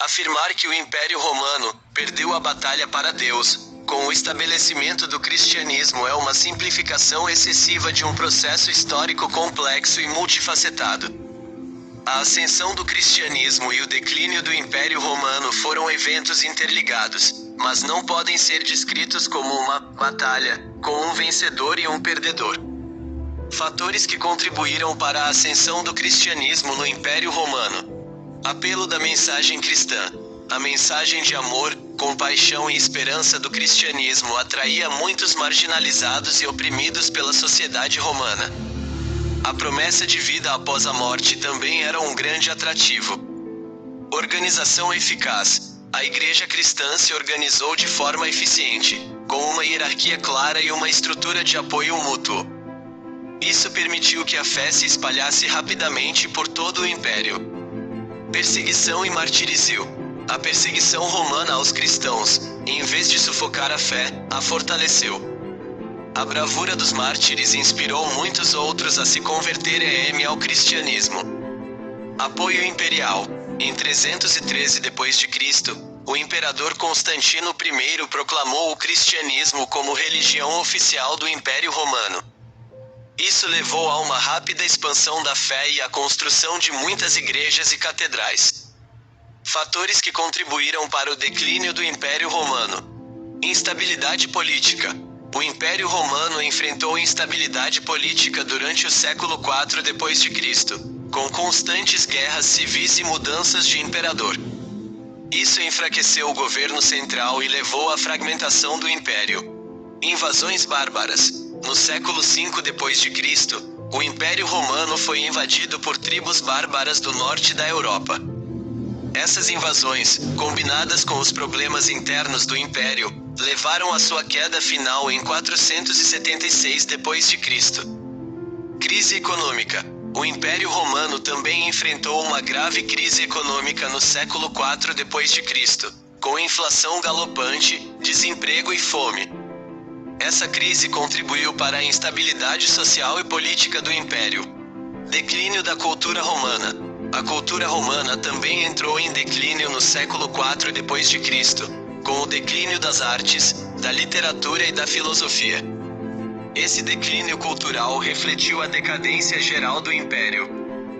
Afirmar que o Império Romano perdeu a batalha para Deus, com o estabelecimento do cristianismo, é uma simplificação excessiva de um processo histórico complexo e multifacetado. A ascensão do cristianismo e o declínio do Império Romano foram eventos interligados, mas não podem ser descritos como uma batalha, com um vencedor e um perdedor. Fatores que contribuíram para a ascensão do cristianismo no Império Romano. Apelo da mensagem cristã. A mensagem de amor, compaixão e esperança do cristianismo atraía muitos marginalizados e oprimidos pela sociedade romana. A promessa de vida após a morte também era um grande atrativo. Organização eficaz. A igreja cristã se organizou de forma eficiente, com uma hierarquia clara e uma estrutura de apoio mútuo. Isso permitiu que a fé se espalhasse rapidamente por todo o império. Perseguição e martirizio. A perseguição romana aos cristãos, em vez de sufocar a fé, a fortaleceu. A bravura dos mártires inspirou muitos outros a se converterem ao cristianismo. Apoio imperial. Em 313 d.C., o imperador Constantino I proclamou o cristianismo como religião oficial do Império Romano. Isso levou a uma rápida expansão da fé e à construção de muitas igrejas e catedrais. Fatores que contribuíram para o declínio do Império Romano. Instabilidade política. O Império Romano enfrentou instabilidade política durante o século IV d.C., com constantes guerras civis e mudanças de imperador. Isso enfraqueceu o governo central e levou à fragmentação do império. Invasões bárbaras. No século V d.C., o Império Romano foi invadido por tribos bárbaras do norte da Europa. Essas invasões, combinadas com os problemas internos do Império, levaram à sua queda final em 476 d.C. Crise econômica. O Império Romano também enfrentou uma grave crise econômica no século IV d.C., com inflação galopante, desemprego e fome. Essa crise contribuiu para a instabilidade social e política do Império. Declínio da cultura romana. A cultura romana também entrou em declínio no século IV d.C., com o declínio das artes, da literatura e da filosofia. Esse declínio cultural refletiu a decadência geral do Império.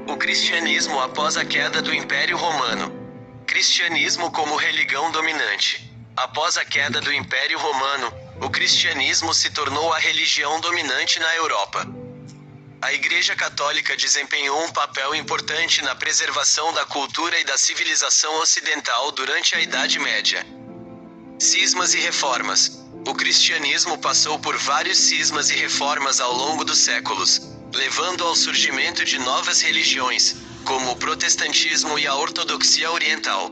O cristianismo após a queda do Império Romano. Cristianismo como religião dominante. Após a queda do Império Romano, o cristianismo se tornou a religião dominante na Europa. A Igreja Católica desempenhou um papel importante na preservação da cultura e da civilização ocidental durante a Idade Média. Cismas e reformas. O cristianismo passou por vários cismas e reformas ao longo dos séculos, levando ao surgimento de novas religiões, como o protestantismo e a ortodoxia oriental.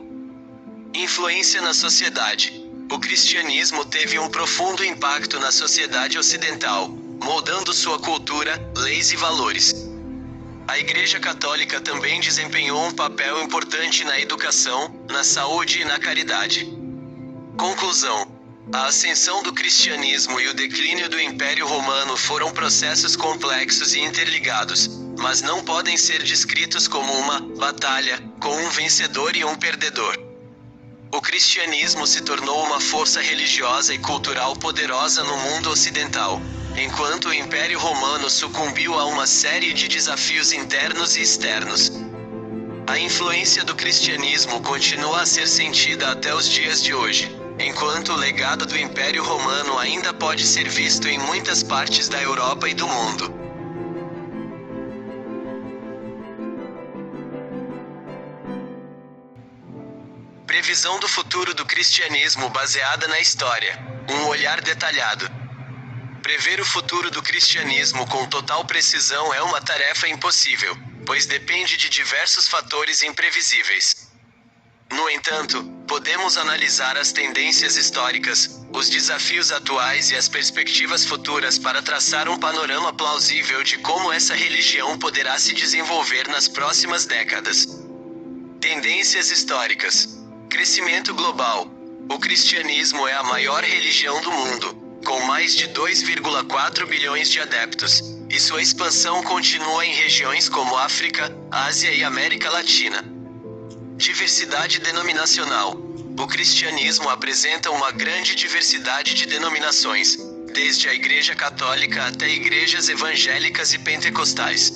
Influência na sociedade. O cristianismo teve um profundo impacto na sociedade ocidental, moldando sua cultura, leis e valores. A Igreja Católica também desempenhou um papel importante na educação, na saúde e na caridade. Conclusão. A ascensão do cristianismo e o declínio do Império Romano foram processos complexos e interligados, mas não podem ser descritos como uma batalha, com um vencedor e um perdedor. O cristianismo se tornou uma força religiosa e cultural poderosa no mundo ocidental, enquanto o Império Romano sucumbiu a uma série de desafios internos e externos. A influência do cristianismo continua a ser sentida até os dias de hoje, enquanto o legado do Império Romano ainda pode ser visto em muitas partes da Europa e do mundo. Previsão do futuro do cristianismo baseada na história. Um olhar detalhado. Prever o futuro do cristianismo com total precisão é uma tarefa impossível, pois depende de diversos fatores imprevisíveis. No entanto, podemos analisar as tendências históricas, os desafios atuais e as perspectivas futuras para traçar um panorama plausível de como essa religião poderá se desenvolver nas próximas décadas. Tendências históricas. Crescimento global. O cristianismo é a maior religião do mundo, com mais de 2,4 bilhões de adeptos, e sua expansão continua em regiões como África, Ásia e América Latina. Diversidade denominacional. O cristianismo apresenta uma grande diversidade de denominações, desde a Igreja Católica até igrejas evangélicas e pentecostais.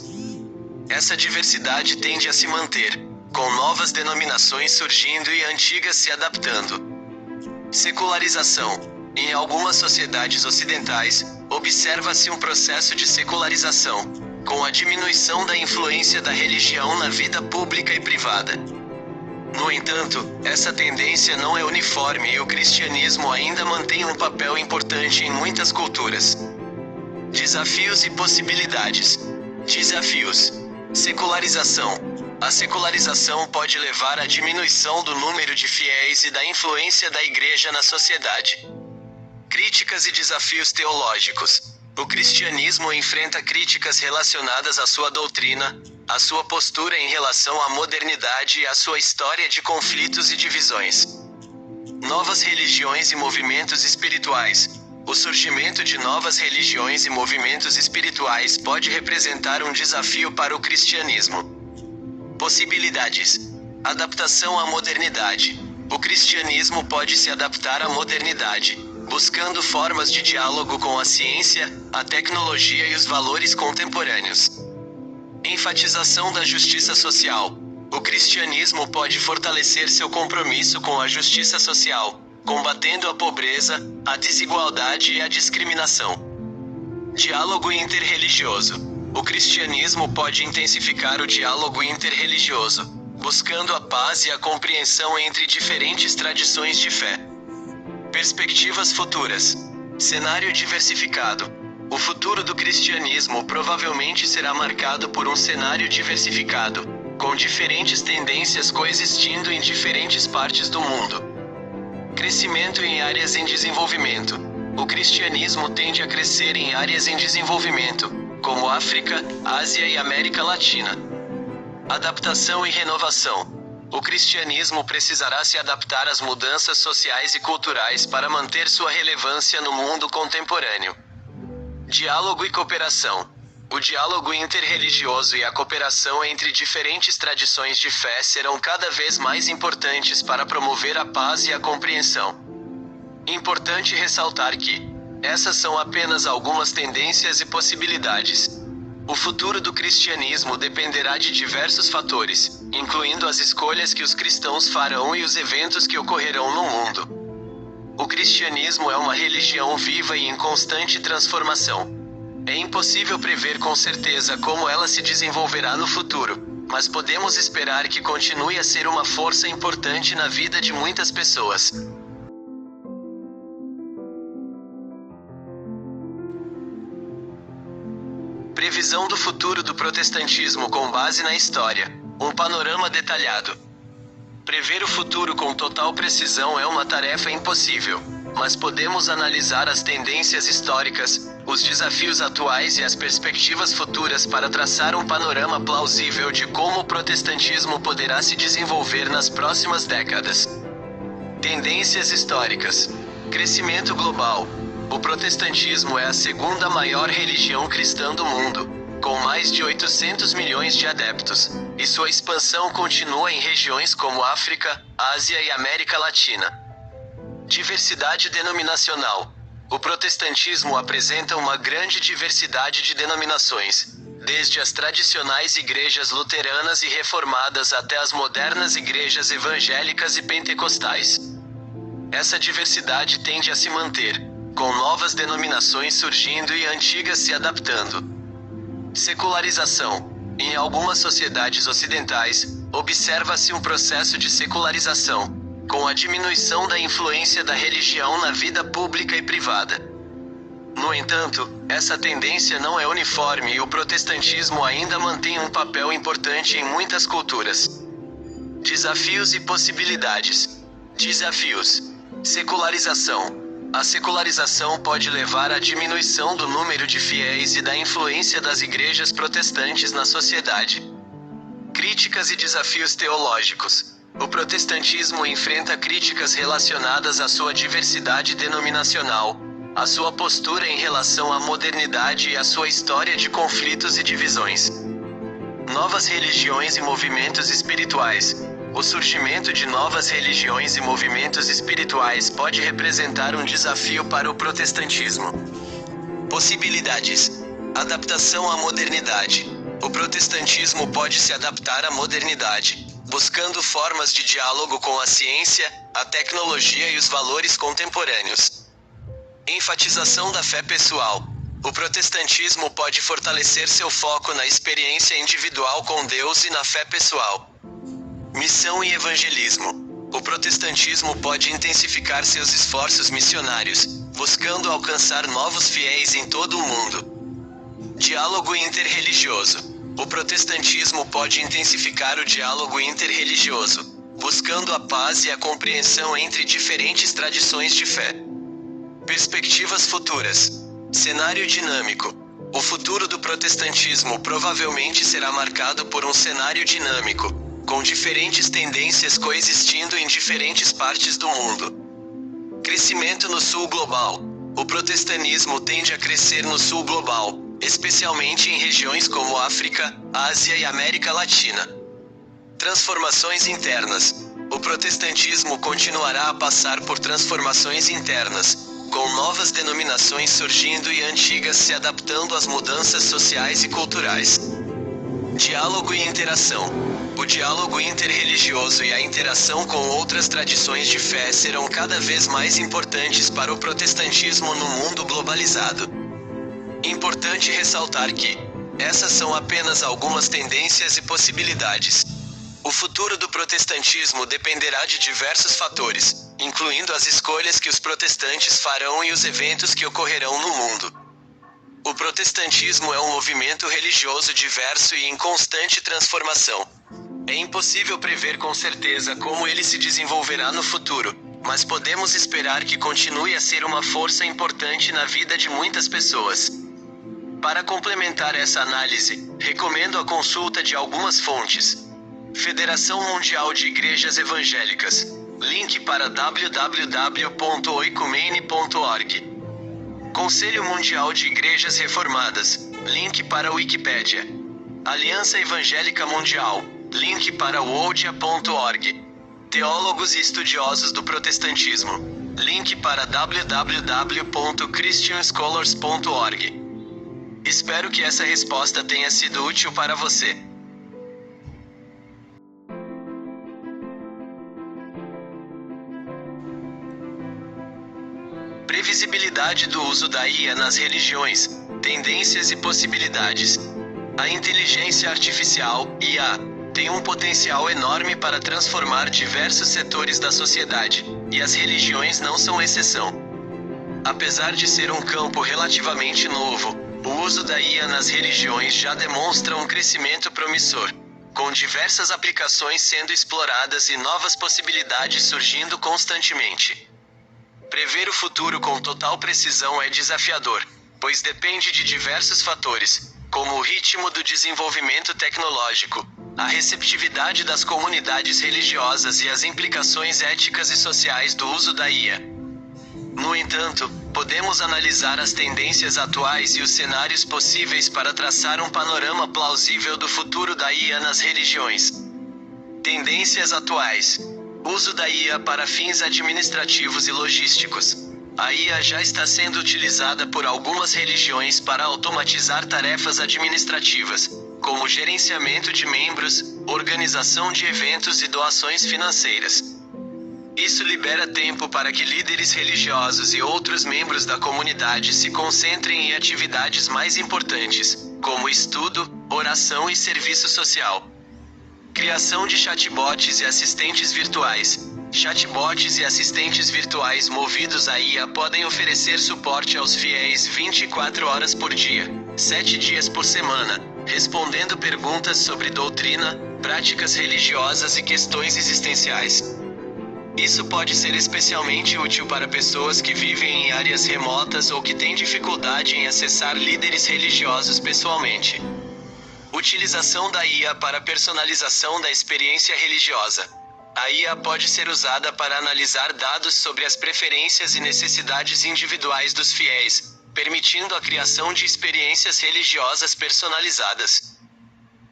Essa diversidade tende a se manter, com novas denominações surgindo e antigas se adaptando. Secularização. Em algumas sociedades ocidentais, observa-se um processo de secularização, com a diminuição da influência da religião na vida pública e privada. No entanto, essa tendência não é uniforme e o cristianismo ainda mantém um papel importante em muitas culturas. Desafios e possibilidades. Desafios. Secularização. A secularização pode levar à diminuição do número de fiéis e da influência da igreja na sociedade. Críticas e desafios teológicos. O cristianismo enfrenta críticas relacionadas à sua doutrina, à sua postura em relação à modernidade e à sua história de conflitos e divisões. Novas religiões e movimentos espirituais. O surgimento de novas religiões e movimentos espirituais pode representar um desafio para o cristianismo. Possibilidades. Adaptação à modernidade. O cristianismo pode se adaptar à modernidade, buscando formas de diálogo com a ciência, a tecnologia e os valores contemporâneos. Enfatização da justiça social. O cristianismo pode fortalecer seu compromisso com a justiça social, combatendo a pobreza, a desigualdade e a discriminação. Diálogo interreligioso. O cristianismo pode intensificar o diálogo interreligioso, buscando a paz e a compreensão entre diferentes tradições de fé. Perspectivas futuras. Cenário diversificado. O futuro do cristianismo provavelmente será marcado por um cenário diversificado, com diferentes tendências coexistindo em diferentes partes do mundo. Crescimento em áreas em desenvolvimento. O cristianismo tende a crescer em áreas em desenvolvimento, como África, Ásia e América Latina. Adaptação e renovação. O cristianismo precisará se adaptar às mudanças sociais e culturais para manter sua relevância no mundo contemporâneo. Diálogo e cooperação. O diálogo interreligioso e a cooperação entre diferentes tradições de fé serão cada vez mais importantes para promover a paz e a compreensão. Importante ressaltar que essas são apenas algumas tendências e possibilidades. O futuro do cristianismo dependerá de diversos fatores, incluindo as escolhas que os cristãos farão e os eventos que ocorrerão no mundo. O cristianismo é uma religião viva e em constante transformação. É impossível prever com certeza como ela se desenvolverá no futuro, mas podemos esperar que continue a ser uma força importante na vida de muitas pessoas. Previsão do futuro do protestantismo com base na história. Um panorama detalhado. Prever o futuro com total precisão é uma tarefa impossível, mas podemos analisar as tendências históricas, os desafios atuais e as perspectivas futuras para traçar um panorama plausível de como o protestantismo poderá se desenvolver nas próximas décadas. Tendências históricas. Crescimento global. O protestantismo é a segunda maior religião cristã do mundo, com mais de 800 milhões de adeptos, e sua expansão continua em regiões como África, Ásia e América Latina. Diversidade denominacional. O protestantismo apresenta uma grande diversidade de denominações, desde as tradicionais igrejas luteranas e reformadas até as modernas igrejas evangélicas e pentecostais. Essa diversidade tende a se manter, com novas denominações surgindo e antigas se adaptando. Secularização. Em algumas sociedades ocidentais, observa-se um processo de secularização, com a diminuição da influência da religião na vida pública e privada. No entanto, essa tendência não é uniforme e o protestantismo ainda mantém um papel importante em muitas culturas. Desafios e possibilidades. Desafios. Secularização. A secularização pode levar à diminuição do número de fiéis e da influência das igrejas protestantes na sociedade. Críticas e desafios teológicos. O protestantismo enfrenta críticas relacionadas à sua diversidade denominacional, à sua postura em relação à modernidade e à sua história de conflitos e divisões. Novas religiões e movimentos espirituais. O surgimento de novas religiões e movimentos espirituais pode representar um desafio para o protestantismo. Possibilidades: adaptação à modernidade. O protestantismo pode se adaptar à modernidade, buscando formas de diálogo com a ciência, a tecnologia e os valores contemporâneos. Enfatização da fé pessoal. O protestantismo pode fortalecer seu foco na experiência individual com Deus e na fé pessoal. Missão e evangelismo. O protestantismo pode intensificar seus esforços missionários, buscando alcançar novos fiéis em todo o mundo. Diálogo interreligioso. O protestantismo pode intensificar o diálogo interreligioso, buscando a paz e a compreensão entre diferentes tradições de fé. Perspectivas futuras. Cenário dinâmico. O futuro do protestantismo provavelmente será marcado por um cenário dinâmico, com diferentes tendências coexistindo em diferentes partes do mundo. Crescimento no sul global. O protestantismo tende a crescer no sul global, especialmente em regiões como África, Ásia e América Latina. Transformações internas. O protestantismo continuará a passar por transformações internas, com novas denominações surgindo e antigas se adaptando às mudanças sociais e culturais. Diálogo e interação. O diálogo interreligioso e a interação com outras tradições de fé serão cada vez mais importantes para o protestantismo no mundo globalizado. Importante ressaltar que essas são apenas algumas tendências e possibilidades. O futuro do protestantismo dependerá de diversos fatores, incluindo as escolhas que os protestantes farão e os eventos que ocorrerão no mundo. O protestantismo é um movimento religioso diverso e em constante transformação. É impossível prever com certeza como ele se desenvolverá no futuro, mas podemos esperar que continue a ser uma força importante na vida de muitas pessoas. Para complementar essa análise, recomendo a consulta de algumas fontes. Federação Mundial de Igrejas Evangélicas. Link para www.oicumene.org. Conselho Mundial de Igrejas Reformadas. Link para a Wikipédia. Aliança Evangélica Mundial. Link para worldia.org. Teólogos e estudiosos do protestantismo. Link para www.christianscholars.org. Espero que essa resposta tenha sido útil para você. Previsibilidade do uso da IA nas religiões, tendências e possibilidades. A inteligência artificial, IA, tem um potencial enorme para transformar diversos setores da sociedade, e as religiões não são exceção. Apesar de ser um campo relativamente novo, o uso da IA nas religiões já demonstra um crescimento promissor, com diversas aplicações sendo exploradas e novas possibilidades surgindo constantemente. Prever o futuro com total precisão é desafiador, pois depende de diversos fatores, como o ritmo do desenvolvimento tecnológico, a receptividade das comunidades religiosas e as implicações éticas e sociais do uso da IA. No entanto, podemos analisar as tendências atuais e os cenários possíveis para traçar um panorama plausível do futuro da IA nas religiões. Tendências atuais. Uso da IA para fins administrativos e logísticos. A IA já está sendo utilizada por algumas religiões para automatizar tarefas administrativas, como gerenciamento de membros, organização de eventos e doações financeiras. Isso libera tempo para que líderes religiosos e outros membros da comunidade se concentrem em atividades mais importantes, como estudo, oração e serviço social. Criação de chatbots e assistentes virtuais. Chatbots e assistentes virtuais movidos a IA podem oferecer suporte aos fiéis 24 horas por dia, 7 dias por semana, respondendo perguntas sobre doutrina, práticas religiosas e questões existenciais. Isso pode ser especialmente útil para pessoas que vivem em áreas remotas ou que têm dificuldade em acessar líderes religiosos pessoalmente. Utilização da IA para personalização da experiência religiosa. A IA pode ser usada para analisar dados sobre as preferências e necessidades individuais dos fiéis, permitindo a criação de experiências religiosas personalizadas.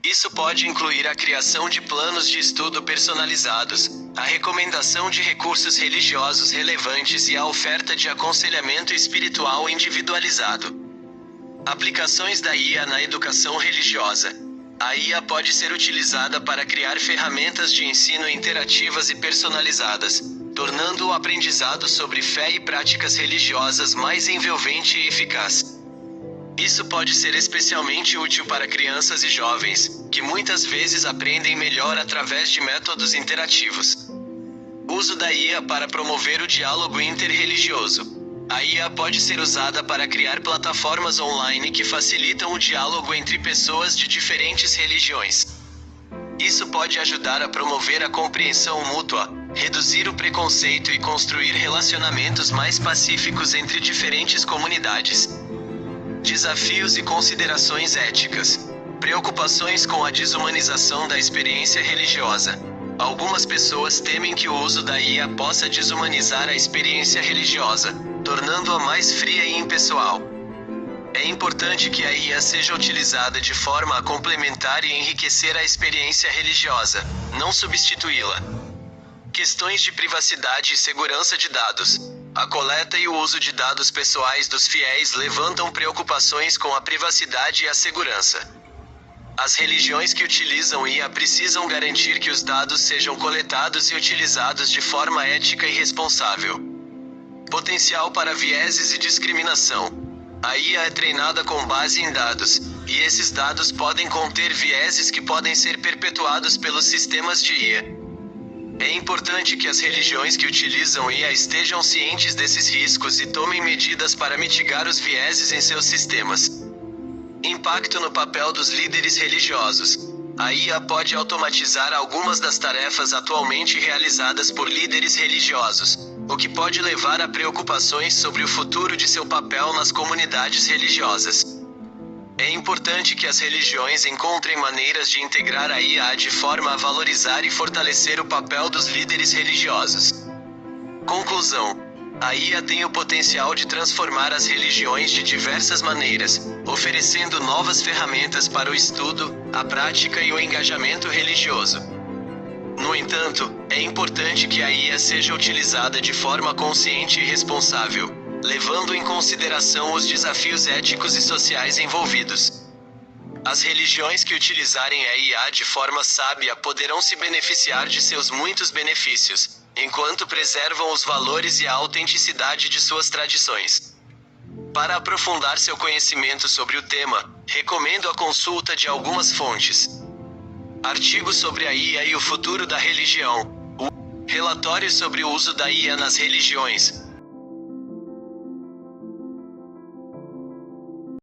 Isso pode incluir a criação de planos de estudo personalizados, a recomendação de recursos religiosos relevantes e a oferta de aconselhamento espiritual individualizado. Aplicações da IA na educação religiosa. A IA pode ser utilizada para criar ferramentas de ensino interativas e personalizadas, tornando o aprendizado sobre fé e práticas religiosas mais envolvente e eficaz. Isso pode ser especialmente útil para crianças e jovens, que muitas vezes aprendem melhor através de métodos interativos. Uso da IA para promover o diálogo interreligioso. A IA pode ser usada para criar plataformas online que facilitam o diálogo entre pessoas de diferentes religiões. Isso pode ajudar a promover a compreensão mútua, reduzir o preconceito e construir relacionamentos mais pacíficos entre diferentes comunidades. Desafios e considerações éticas. Preocupações com a desumanização da experiência religiosa. Algumas pessoas temem que o uso da IA possa desumanizar a experiência religiosa, tornando-a mais fria e impessoal. É importante que a IA seja utilizada de forma a complementar e enriquecer a experiência religiosa, não substituí-la. Questões de privacidade e segurança de dados. A coleta e o uso de dados pessoais dos fiéis levantam preocupações com a privacidade e a segurança. As religiões que utilizam IA precisam garantir que os dados sejam coletados e utilizados de forma ética e responsável. Potencial para vieses e discriminação. A IA é treinada com base em dados, e esses dados podem conter vieses que podem ser perpetuados pelos sistemas de IA. É importante que as religiões que utilizam IA estejam cientes desses riscos e tomem medidas para mitigar os vieses em seus sistemas. Impacto no papel dos líderes religiosos. A IA pode automatizar algumas das tarefas atualmente realizadas por líderes religiosos, o que pode levar a preocupações sobre o futuro de seu papel nas comunidades religiosas. É importante que as religiões encontrem maneiras de integrar a IA de forma a valorizar e fortalecer o papel dos líderes religiosos. Conclusão. A IA tem o potencial de transformar as religiões de diversas maneiras, oferecendo novas ferramentas para o estudo, a prática e o engajamento religioso. No entanto, é importante que a IA seja utilizada de forma consciente e responsável, levando em consideração os desafios éticos e sociais envolvidos. As religiões que utilizarem a IA de forma sábia poderão se beneficiar de seus muitos benefícios, enquanto preservam os valores e a autenticidade de suas tradições. Para aprofundar seu conhecimento sobre o tema, recomendo a consulta de algumas fontes. Artigo sobre a IA e o futuro da religião. Relatório sobre o uso da IA nas religiões.